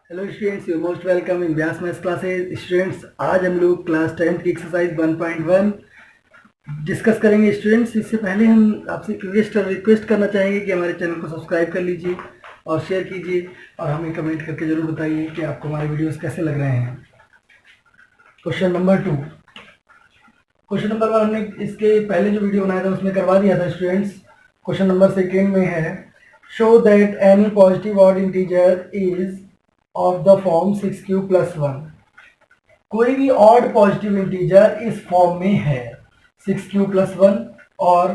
Hello students, you most welcome in Vyas maths classes. Students, आज हम लोग class 10th की एक्सरसाइज 1.1 डिस्कस करेंगे। स्टूडेंट्स, इससे पहले हम आपसे रिक्वेस्ट करना चाहेंगे कि हमारे चैनल को सब्सक्राइब कर लीजिए और शेयर कीजिए और हमें कमेंट करके ज़रूर बताइए कि आपको हमारे वीडियोस कैसे लग रहे हैं। Question number 2। क्वेश्चन नंबर 1 हमने इसके पहले जो वीडियो बनाया था उसमें करवा दिया था स्टूडेंट्स। क्वेश्चन नंबर 2 में है, show that any positive odd integer is of the form 6q + 1। कोई भी ऑड पॉजिटिव इंटीजर इस फॉर्म में है 6q + 1 और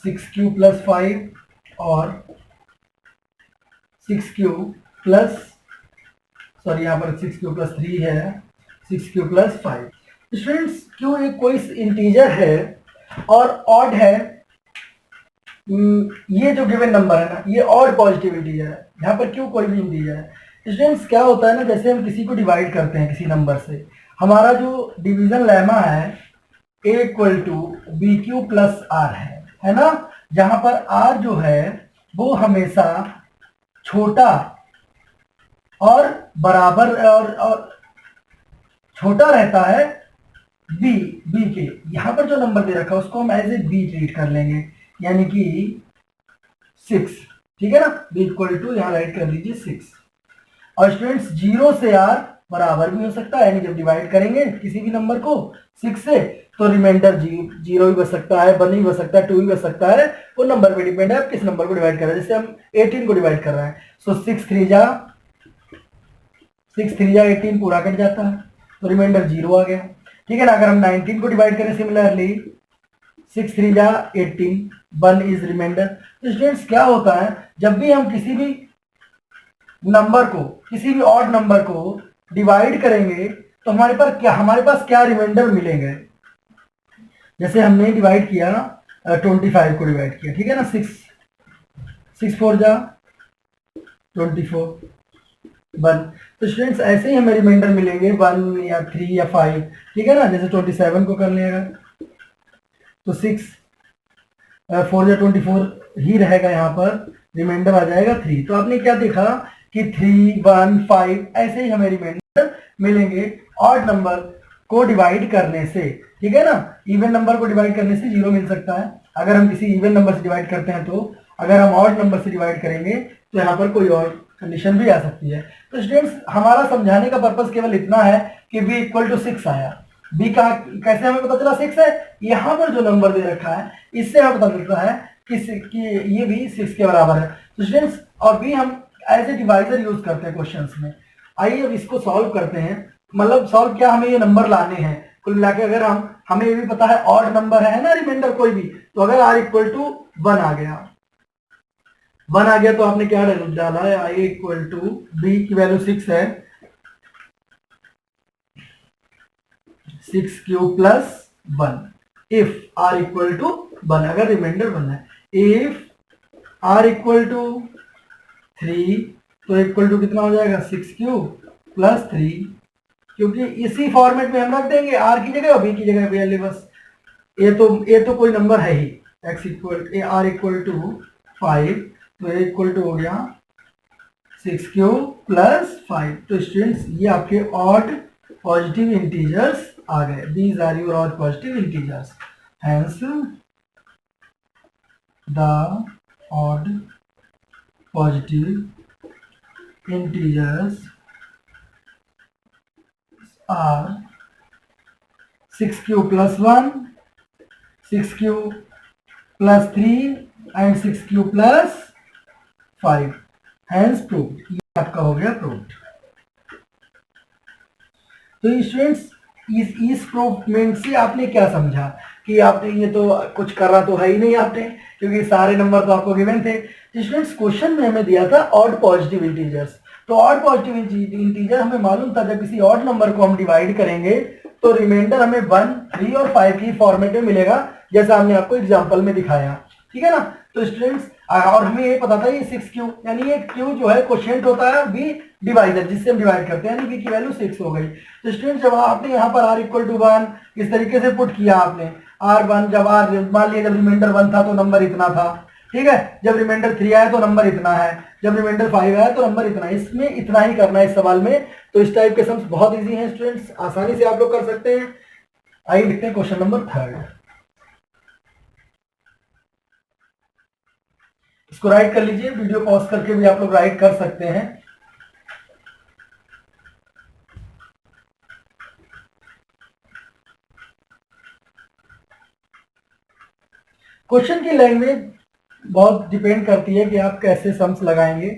6q + 5 और 6q प्लस यहाँ पर 6q + 3 है, 6q + 5। स्टूडेंट्स, क्यों एक कोई इंटीजर है और ऑड है, ये जो गिवन नंबर है ना, ये ऑड पॉजिटिव इंटीजर है। यहाँ पर क्यों कोई भी इंटीजर है? स्टूडेंट्स, क्या होता है ना, जैसे हम किसी को डिवाइड करते हैं किसी नंबर से, हमारा जो डिवीजन लेमा है a = bq + r है ना, जहां पर r जो है वो हमेशा छोटा और बराबर और छोटा रहता है b के। यहां पर जो नंबर दे रखा है उसको हम एज ए b ट्रीट कर लेंगे, यानी कि 6। ठीक है ना, b = यहाँ राइट कर दीजिए 6। और स्टूडेंट्स, 0 से r बराबर भी हो सकता है, यानी जब डिवाइड करेंगे किसी भी नंबर को 6 से तो रिमाइंडर 0 भी बच सकता है, 1 भी बच सकता है, 2 भी बच सकता है। वो नंबर पे डिपेंड है आप किस नंबर को डिवाइड कर रहे हैं। जैसे हम 18 को डिवाइड कर रहे हैं, सो 6 3 जा 18 पूरा कट जाता है तो रिमाइंडर 0 आ गया। ठीक है ना, अगर हम 19 को डिवाइड करें सिमिलरली, 6 3 जा 18, 1 इज रिमाइंडर। तो स्टूडेंट्स, क्या होता है, जब भी हम किसी भी नंबर को, किसी भी ऑड नंबर को डिवाइड करेंगे तो हमारे पास क्या रिमाइंडर मिलेंगे। जैसे हमने डिवाइड किया 25 को डिवाइड किया, ठीक है ना, 6 4 जा 24, 1। तो स्टूडेंट्स, ऐसे ही हमें रिमाइंडर मिलेंगे 1 या 3 या 5। ठीक है ना, जैसे 27 को कर लिएगा तो 6 4 या 24 ही रहेगा, यहाँ पर रिमाइंडर आ जाएगा 3। तो आपने क्या देखा कि 3 1 5 ऐसे ही हमें रिमाइंडर मिलेंगे ऑड नंबर को डिवाइड करने से। ठीक है ना, इवन नंबर को डिवाइड करने से 0 मिल सकता है अगर हम किसी इवन नंबर से डिवाइड करते हैं, तो अगर हम ऑड नंबर से डिवाइड करेंगे तो यहाँ पर कोई और कंडीशन भी आ सकती है। तो स्टूडेंट्स, हमारा समझाने का पर्पस केवल इतना है कि b = 6 आया। b का कैसे हमें पता चला 6 है? यहाँ पर जो नंबर दे रखा है इससे हमें पता चलता है कि ये भी 6 के बराबर है। तो स्टूडेंट्स, और भी हम एज ए डिवाइजर यूज करते हैं क्वेश्चंस में। आइए अब इसको सॉल्व करते हैं। मतलब सॉल्व क्या, हमें ये नंबर लाने हैं। कुल मिला के अगर हमें ये भी पता है ऑड नंबर है ना रिमाइंडर कोई भी, तो अगर r = 1 आ गया, 1 आ गया तो आपने क्या डाला है, i = b की वैल्यू 6 है, 6q + 1 इफ r = 1, अगर रिमाइंडर 1 है। इफ r = 3 तो इक्वल कितना हो जाएगा, 6q + 3, क्योंकि इसी फॉर्मेट में हम रख देंगे r की जगह और b की जगह वैल्यू बस। ये तो कोई नंबर है ही, r = 5 तो इक्वल हो गया 6q + 5। तो स्टूडेंट्स, ये आपके ऑड पॉजिटिव इंटीजर्स आ गए। These are your odd positive integers, hence the odd positive integers are 6q + 1, 6q + 3 and 6q + 5, hence proved। ये आपका हो गया प्रूव्ड। तो स्टूडेंट्स, इस प्रूवमेंट से आपने क्या समझा कि आपने ये तो कुछ करा तो है ही नहीं आपने, क्योंकि सारे नंबर तो आपको गिवन थे। स्टूडेंट्स, क्वेश्चन में हमें दिया था ऑड पॉजिटिव इंटीजर्स। तो ऑड पॉजिटिव इंटीजर हमें मालूम था जब किसी ऑड नंबर को हम डिवाइड करेंगे तो रिमाइंडर हमें 1 3 और 5 की फॉर्मेट में मिलेगा, जैसा हमने आपको एग्जांपल में दिखाया। ठीक है ना, तो स्टूडेंट्स, और हमें ये पता था ये 6q, यानी ये q जो है क्वोशिएंट होता है b डिवाइजर, जिससे हम डिवाइड करते हैं, यानी b की वैल्यू 6 हो गई। तो स्टूडेंट्स, जब आपने यहाँ पर r = 1 इस तरीके से पुट किया आपने, r1 जब r मान लिया जब रिमाइंडर 1 था तो नंबर इतना था, ठीक है, जब रिमाइंडर 3 आया तो नंबर इतना है, जब रिमाइंडर 5 आया तो नंबर इतना है। इसमें इतना ही करना है इस सवाल में। तो इस टाइप के सम्स बहुत इजी हैं स्टूडेंट्स, आसानी से आप लोग कर सकते हैं। आइए देखते हैं क्वेश्चन नंबर 3। इसको राइट कर लीजिए, वीडियो पॉज करके भी आप लोग राइट कर सकते हैं। क्वेश्चन की लैंग्वेज बहुत डिपेंड करती है कि आप कैसे सम्स लगाएंगे।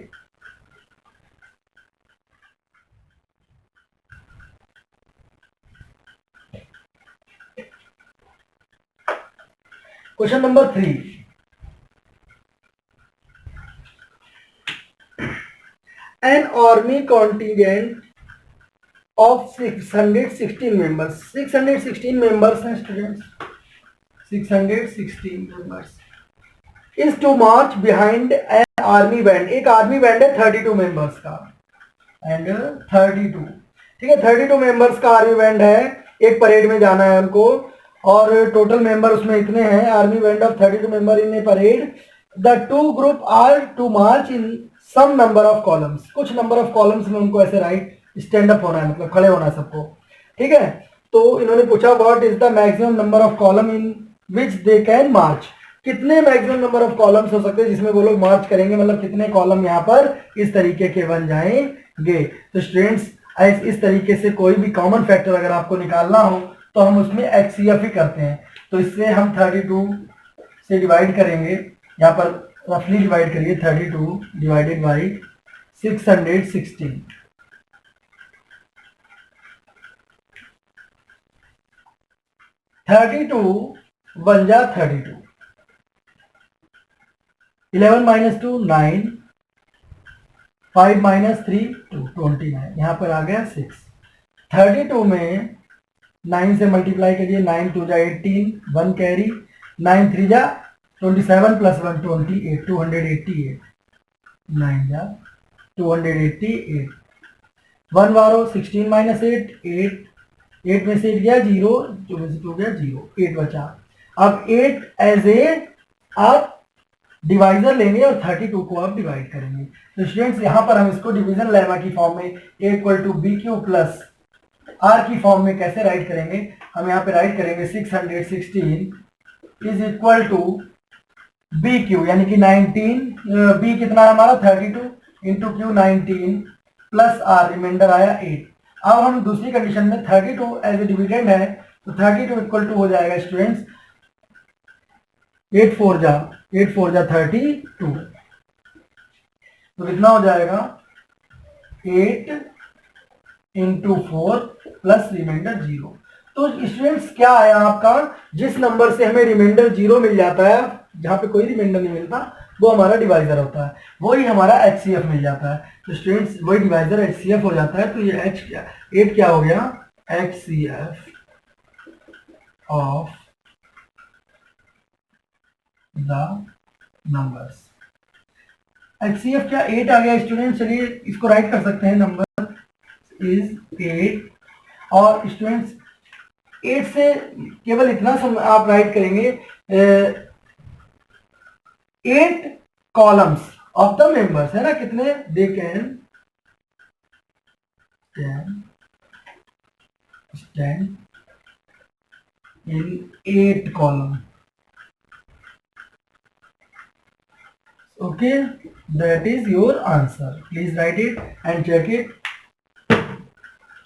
Question number 3, an army contingent of 616 members, 616 members हैं students, 616 members is to march behind an army band। एक आर्मी बैंड है 32 मेंबर्स का, एंड 32, ठीक है, 32 मेंबर्स का आर्मी बैंड है, एक परेड में जाना है उनको, और टोटल मेंबर उसमें इतने हैं, army band of 32 member in a parade. The two group are to march in some number of columns, कुछ नंबर ऑफ कॉलम्स में उनको ऐसे राइट स्टैंड अप होना है, मतलब खड़े होना है सबको, ठीक है। तो इन्होंने पूछा what is the maximum number of column in which they can march, कितने मैक्सिमम नंबर ऑफ कॉलम्स हो सकते हैं जिसमें वो लोग मार्च करेंगे, मतलब कितने कॉलम यहाँ पर इस तरीके के बन जाएंगे। तो स्टूडेंट्स इस तरीके से कोई भी कॉमन फैक्टर अगर आपको निकालना हो तो हम उसमें HCF ही करते हैं। तो इससे हम 32 से डिवाइड करेंगे, यहाँ पर रफली डिवाइड करिए, 32 डिवाइडेड बाई 616, 32 1 जा 32, 11 माइनस 2 9, 5 माइनस 3 2, 29, यहाँ पर आ गया 6। 32 में 9 से मल्टीप्लाई करिए, 9 2 जा 18, 1 कैरी, 9 3 जा 27 प्लस 1 28, 288, 9 जा 288, 1 बारो 16 माइनस 8 8, 8 में से 8 गया 0, 2 में से 2 गया 0, 8 बचा। अब 8 एज ए आप डिवाइजर लेंगे और 32 को आप डिवाइड करेंगे। तो स्टूडेंट्स यहाँ पर हम इसको डिवीजन लेमा की फॉर्म में A equal to b q plus r की फॉर्म में कैसे राइट करेंगे, हम यहाँ पे राइट करेंगे 616 is equal to b q, यानी कि 19, बी कितना है हमारा 32 into q 19 plus r, remainder आया 8। अब हम दूसरी कंडीशन में 32 एज ए डिविडेंड है, तो 32 इक्वल टू हो जाएगा स्टूडेंट्स 8 4 जा 32, तो कितना हो जाएगा 8 इंटू 4 प्लस रिमाइंडर 0। तो स्टूडेंट्स क्या है आपका, जिस नंबर से हमें रिमाइंडर 0 मिल जाता है, जहां पे कोई रिमाइंडर नहीं मिलता, वो हमारा डिवाइजर होता है, वही हमारा HCF मिल जाता है। तो स्टूडेंट्स वही डिवाइजर HCF हो जाता है। तो ये 8 क्या हो गया, HCF of the numbers. HCF क्या 8 आ गया स्टूडेंट्स, चलिए इसको राइट कर सकते हैं, नंबर इज 8। और स्टूडेंट्स 8 से केवल इतना आप राइट करेंगे, 8 कॉलम्स ऑफ द मेंबर्स, है ना, कितने, they can stand in 8 column. Okay, that is your answer. Please write it and check it.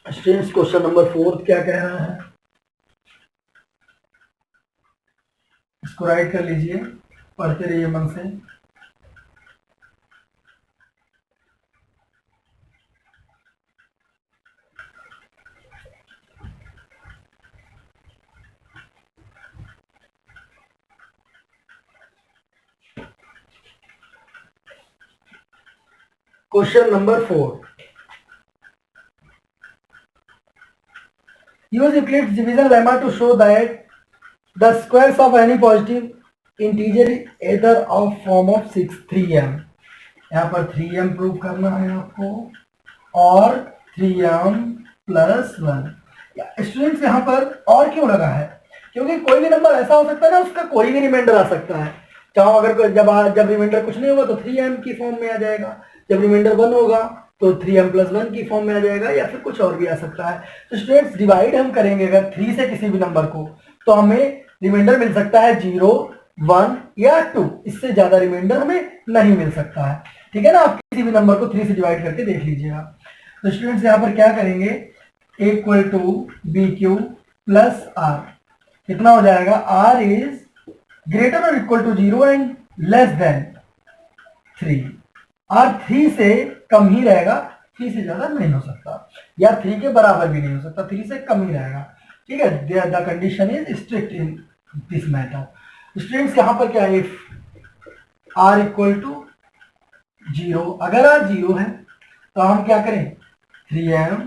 Students, question number 4 क्या कह रहा है, इसको राइट कर लीजिए, पढ़ते रहिए मन से। Question number 4. Use Euclid's division lemma to show that the squares of any positive integer is either of form of 6 3m। यहाँ पर 3m प्रूव करना है आपको, और 3m प्लस 1। स्टूडेंट्स यहाँ पर और क्यों लगा है, क्योंकि कोई भी नंबर ऐसा हो सकता है ना, उसका कोई भी रिमाइंडर आ सकता है। चाहो अगर जब रिमाइंडर कुछ नहीं होगा तो 3m की फॉर्म में आ जाएगा, जब रिमाइंडर 1 होगा तो 3m + 1 की फॉर्म में आ जाएगा, या फिर कुछ और भी आ सकता है। तो स्टूडेंट्स डिवाइड हम करेंगे अगर 3 से किसी भी नंबर को, तो हमें रिमाइंडर मिल सकता है 0, 1 या 2, इससे ज्यादा रिमाइंडर हमें नहीं मिल सकता है। ठीक है ना, आप किसी भी नंबर को 3 से डिवाइड करके देख लीजिएगा। तो स्टूडेंट्स यहाँ पर क्या करेंगे, = BQ + R, कितना हो जाएगा, R इज ग्रेटर और equal to 0 and less than 3। R 3 से कम ही रहेगा, 3 से ज्यादा नहीं हो सकता, या 3 के बराबर भी नहीं हो सकता, 3 से कम ही रहेगा। ठीक है, the condition is strict in this matter. Students यहाँ पर क्या है, इफ R = 0, अगर R 0 है तो हम क्या करें, 3m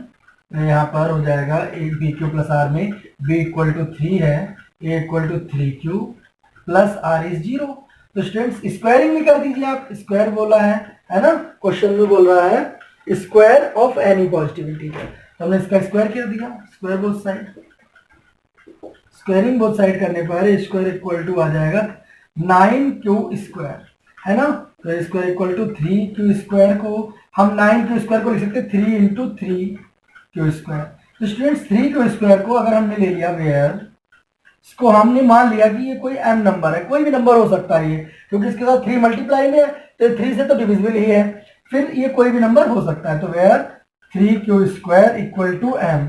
यहाँ पर हो जाएगा BQ + R में B = 3 है, A = 3Q + R इज 0। तो स्टूडेंट्स स्क्वायरिंग भी कर दीजिए, आप स्क्वायर बोला है ना, क्वेश्चन में बोल रहा है square of any positive integer, तो हमने इसका स्क्वायर कर दिया, square both side, squaring both side करने पर स्क्वायर = आ जाएगा 9Q², है ना। तो स्क्वायर = 3Q² को हम 9Q² को लिख सकते हैं 3 × 3Q²। तो स्टूडेंट्स 3Q² को अगर हमने ले लिया वेयर, इसको हमने मान लिया कि ये कोई m नंबर है, कोई भी नंबर हो सकता है ये, क्योंकि इसके साथ 3 मल्टीप्लाई में है तो 3 से तो डिविजिबल ही है, फिर ये कोई भी नंबर हो सकता है। तो वेयर 3Q² = m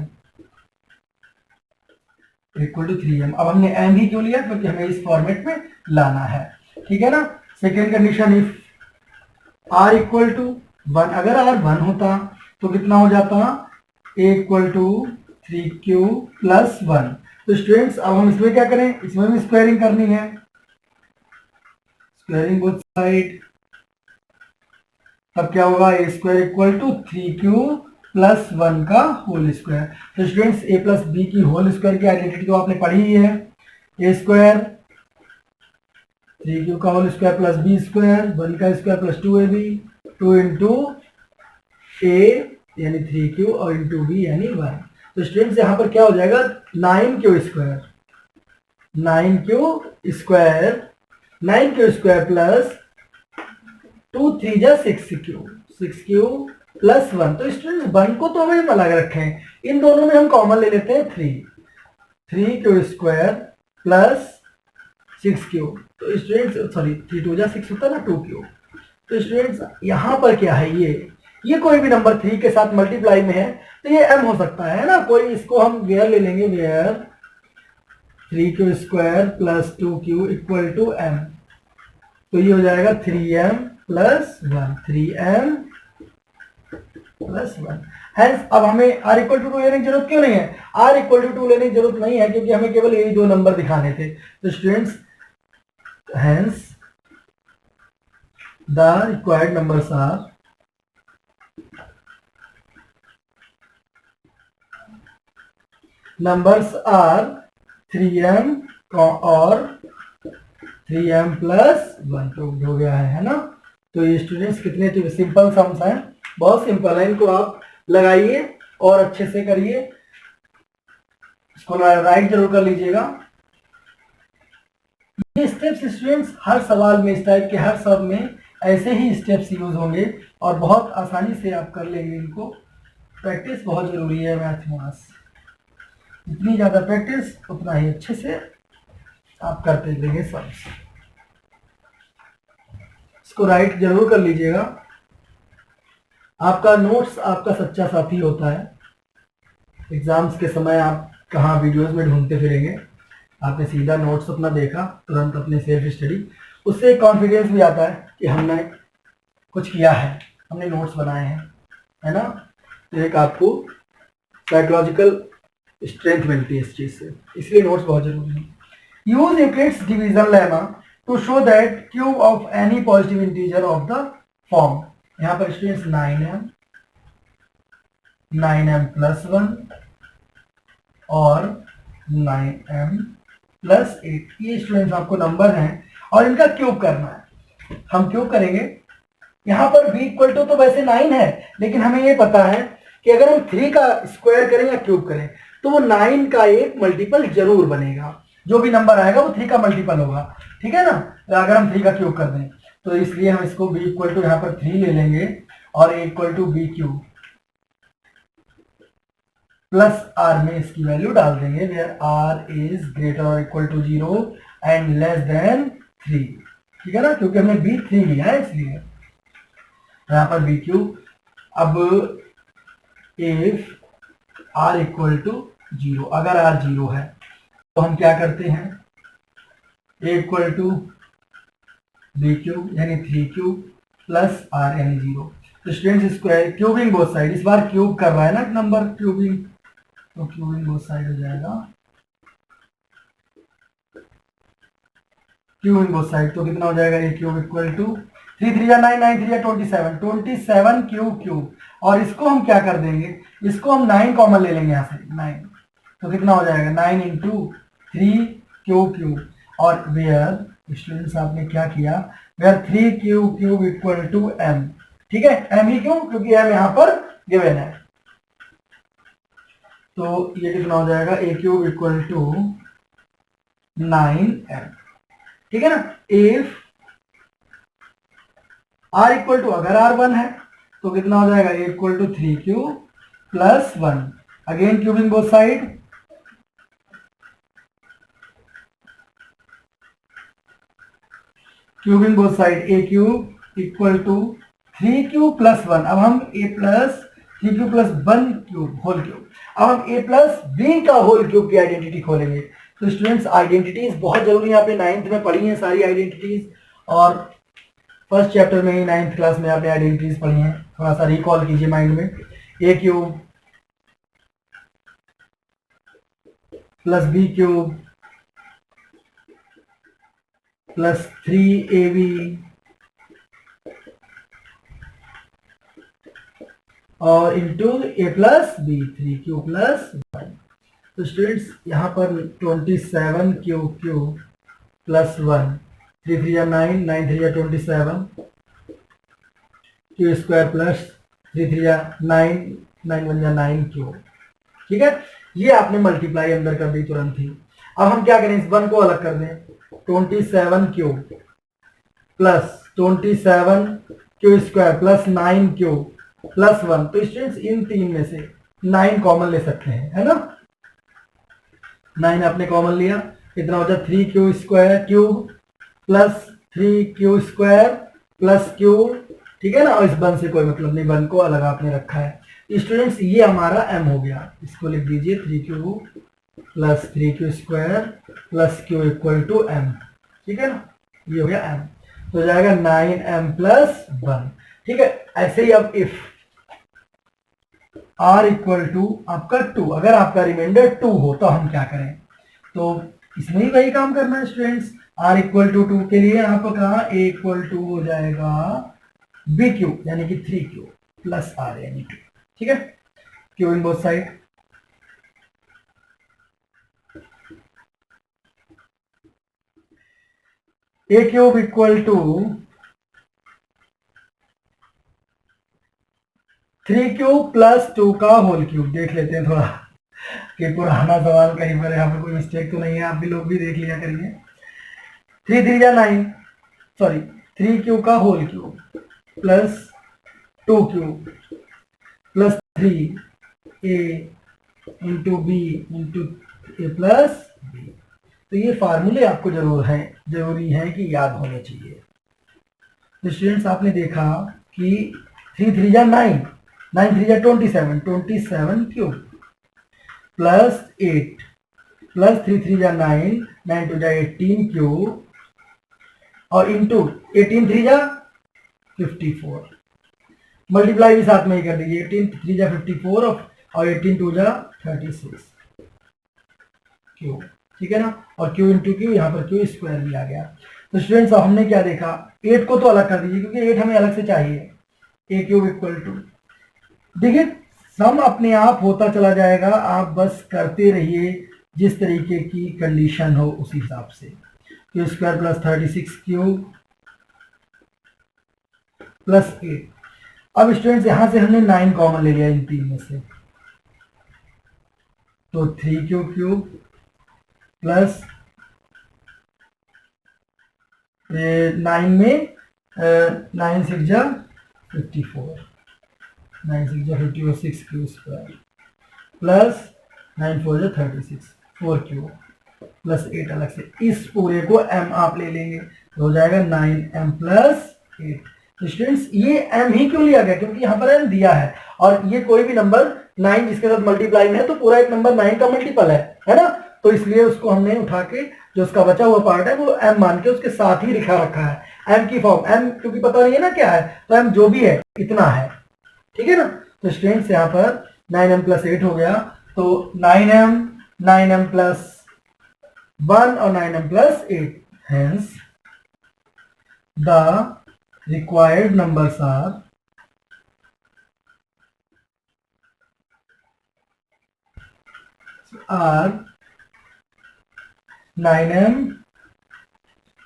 = 3m। अब हमने m ही क्यों लिया, क्योंकि हमें इस फॉर्मेट में लाना है। ठीक है ना। सेकेंड कंडीशन, इफ R = 1, अगर R 1 होता तो कितना हो जाता, A = 3Q + 1। तो स्टूडेंट्स अब हम इसमें क्या करें, इसमें भी स्क्वायरिंग करनी है, स्क्वायरिंग बोथ साइड, तब क्या होगा, A² = 3Q + 1 का होल स्क्वायर। तो स्टूडेंट्स A + B की होल स्क्वायर की आइडेंटिटी तो आपने पढ़ी ही है, A² 3Q का होल स्क्वायर + B², 1 का स्क्वायर + 2AB, 2 × A यानी 3Q और × B यानी 1। तो स्टूडेंट्स यहाँ पर क्या हो जाएगा, 9Q² + 2 3 जा 6Q + 1। तो स्टूडेंट्स 1 को तो हमें अलग रखे हैं, इन दोनों में हम कॉमन ले लेते हैं 3Q² + 6Q। तो स्टूडेंट्स सॉरी 3 2 जा 6 होता है ना, 2Q। तो स्टूडेंट्स यहाँ पर क्या है, ये कोई भी नंबर 3 के साथ मल्टीप्लाई में है तो ये m हो सकता है ना, कोई, इसको हम वेयर ले लेंगे, वेयर 3Q² + 2Q = m। तो ये हो जाएगा 3m + 1, 3m + 1। हेंस अब हमें R = 2 लेने की जरूरत क्यों नहीं है, R = 2 लेने की जरूरत नहीं है क्योंकि हमें केवल यही दो नंबर दिखाने थे। तो students hence the required numbers are numbers are 3m और 3m + 1 तो हो गया है ना। तो ये स्टूडेंट्स कितने तो सिंपल सम्स हैं, बहुत सिंपल है, इनको आप लगाइए और अच्छे से करिए, इसको राइट जरूर कर लीजिएगा। ये स्टेप्स स्टूडेंट्स हर सवाल में, इस टाइप के हर सब में ऐसे ही स्टेप्स यूज होंगे और बहुत आसानी से आप कर लेंगे इनको। प्रैक्टिस बहुत जरूरी है मैथ में, जितनी ज़्यादा प्रैक्टिस उतना ही अच्छे से आप करते रहेंगे सब। इसको राइट जरूर कर लीजिएगा। आपका नोट्स आपका सच्चा साथी होता है। एग्जाम्स के समय आप कहाँ वीडियोस में ढूंढते फिरेंगे, आपने सीधा नोट्स अपना देखा, तुरंत अपने सेल्फ स्टडी, उससे कॉन्फिडेंस भी आता है कि हमने कुछ किया है, हमने नोट्स बनाए हैं, है ना। तो एक आपको साइकोलॉजिकल स्ट्रेंथ मिलती है इस चीज से, इसलिए नोट्स बहुत जरूरी है। Use Euclid's division lemma to show that cube of any positive integer of the form, यहाँ पर स्टूडेंट्स 9m + 1 और 9m + 8, ये स्टूडेंट्स आपको नंबर हैं और इनका क्यूब करना है। हम क्यूब करेंगे, यहाँ पर b = तो वैसे 9 है, लेकिन हमें ये पता है कि अगर हम 3 का स्क्वायर करें या क्यूब करें तो वो 9 का एक मल्टीपल जरूर बनेगा, जो भी नंबर आएगा वो 3 का मल्टीपल होगा, ठीक है ना। अगर हम 3 का क्यूब कर दें तो इसलिए हम इसको b इक्वल टू यहाँ पर 3 ले लेंगे और a equal to b cube plus r में इसकी वैल्यू डाल देंगे वेयर r इज ग्रेटर और equal to 0 and less than 3। ठीक है ना, क्योंकि हमने b 3 लिया है इसलिए यहाँ पर बी क्यूब। अब इफ r इक्वल टू 0, अगर r 0 है तो हम क्या करते हैं, a equal to b cube यानी 3 क्यूब प्लस r यानी 0। तो students square cubing both side, इस बार क्यूब कर रहा है ना नंबर क्यूबिंग, तो क्यूबिंग बोथ साइड हो जाएगा क्यूबिंग बोथ साइड। तो कितना हो जाएगा, a क्यूब इक्वल टू 3 3 या 9 9 3 या 27 27 क्यूब क्यूब। और इसको हम क्या कर देंगे, इसको हम 9 कॉमन ले लेंगे यहाँ से 9, तो कितना हो जाएगा 9 इंटू 3 क्यूब क्यूब। और वेयर स्टूडेंट्स आपने क्या किया, where 3 cube cube equal to m। ठीक है, m ही क्यों, क्योंकि m यहाँ पर गिवन है। तो ये कितना हो जाएगा, a cube equal to 9m। ठीक है ना। इफ r इक्वल टू, अगर r 1 है तो कितना हो जाएगा, a equal to 3 cube plus 1। Again cubing both side, cubing both side a cube equal to 3 cube plus 1। अब हम a plus 3 cube plus 1 cube whole cube, अब हम a प्लस b का होल क्यूब की आइडेंटिटी खोलेंगे। तो students identities बहुत जरूरी है, यहाँ पे 9th में पढ़ी हैं सारी आइडेंटिटीज, और फर्स्ट चैप्टर में ही 9th क्लास में आपने आइडेंटिटीज पढ़ी हैं। थोड़ा सा रिकॉल कीजिए माइंड में, a cube plus b cube plus 3ab और into a plus b 3 cube plus 1। तो स्टूडेंट्स यहाँ पर 27 क्यूब क्यूब प्लस 1, 3 3 या 9 9 3 या 27 क्यू स्क्वायर प्लस 3 3 या 9 9 1 या 9 क्यूब। ठीक है, ये आपने मल्टीप्लाई अंदर कर दी तुरंत ही। अब हम क्या करें, इस 1 को अलग कर दें, 27 cube plus 27 Q square plus 9 cube plus 1। तो स्टूडेंट्स इन तीन में से 9 कॉमन ले सकते हैं, है ना। 9 आपने कॉमन लिया, कितना हो जाए 3 q square cube plus 3 q square plus cube. ठीक है ना, और इस 1 से कोई मतलब नहीं, 1 को अलग आपने रखा है। स्टूडेंट्स ये हमारा m हो गया, इसको लिख दीजिए 3 q plus 3 q square plus q equal to m। ठीक है ना, ये हो गया m, तो जाएगा 9m प्लस 1। ठीक है, ऐसे ही अब इफ r इक्वल टू आपका 2, अगर आपका रिमाइंडर 2 हो तो हम क्या करें, तो इसमें ही वही काम करना है स्टूडेंट्स। r इक्वल टू 2 के लिए आपका a इक्वल टू हो जाएगा b क्यूब यानी कि 3 क्यूब प्लस r यानी 2। ठीक है, cube in both side, a cube equal to 3 cube plus 2 का होल क्यूब। देख लेते हैं थोड़ा कि पुराना सवाल कहीं पर यहाँ पर कोई मिस्टेक तो नहीं है, आप भी लोग भी देख लिया करिए। 3 3 या 9, सॉरी 3 क्यूब का whole cube plus 2 cube plus 3a into b into a plus b. तो ये फार्मूले आपको जरूरी है कि याद होने चाहिए। तो स्टूडेंट्स आपने देखा कि 3 3 या 9 9 3 या 27 27 क्यूब प्लस 8 प्लस 3 3 या 9 9 2 या 18 क्यूब और इंटू 18 3 या 54, मल्टीप्लाई भी साथ में ही कर दीजिए, 18 3 या 54 और 18 2 या 36 क्यूब। ठीक है ना, और क्यू इंटू क्यू, यहाँ पर क्यू स्क्वायर भी आ गया। तो स्टूडेंट्स हमने क्या देखा, 8 को तो अलग कर दीजिए क्योंकि 8 हमें अलग से चाहिए। a क्यूब इक्वल टू, देखिए सम अपने आप होता चला जाएगा, आप बस करते रहिए जिस तरीके की कंडीशन हो उस हिसाब से। Q square plus 36 cube plus 8। अब स्टूडेंट्स यहां से हमने 9 कॉमन ले लिया इन तीन में से, तो 3 क्यूब क्यूब प्लस ये 9 में 9 6 जा 54, 9 6 जा 54, 6 क्यू स्क्वायर प्लस 9 4 जा 36, 4 क्यू प्लस 8 अलग से। इस पूरे को m आप ले लेंगे तो हो जाएगा 9m प्लस 8। तो स्टूडेंट्स ये m ही क्यों लिया गया, क्योंकि यहाँ पर m दिया है और ये कोई भी नंबर 9 जिसके साथ मल्टीप्लाई में है तो पूरा एक नंबर 9 का मल्टीपल है ना, तो इसलिए उसको हमने उठा के जो उसका बचा हुआ पार्ट है वो m मान के उसके साथ ही लिखा रखा है। m की फॉर्म, m क्योंकि पता नहीं है ना क्या है, तो m जो भी है इतना है, ठीक है ना। तो स्टूडेंट्स यहाँ पर 9m प्लस 8 हो गया, तो 9m प्लस 1 और 9m plus 8. Hence, the required numbers are 9m,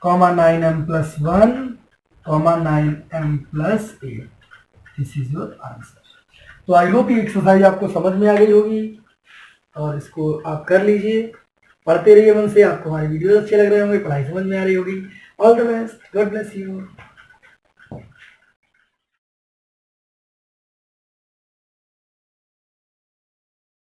9m plus 1, 9m plus 8. This is your answer. तो आई होप ये एक्सरसाइज आपको समझ में आ गई होगी और इसको आप कर लीजिए, पढ़ते रहिए मन से। आपको हमारे वीडियो अच्छे लग रहे होंगे, पढ़ाई समझ में आ रही होगी। All the best, God bless you.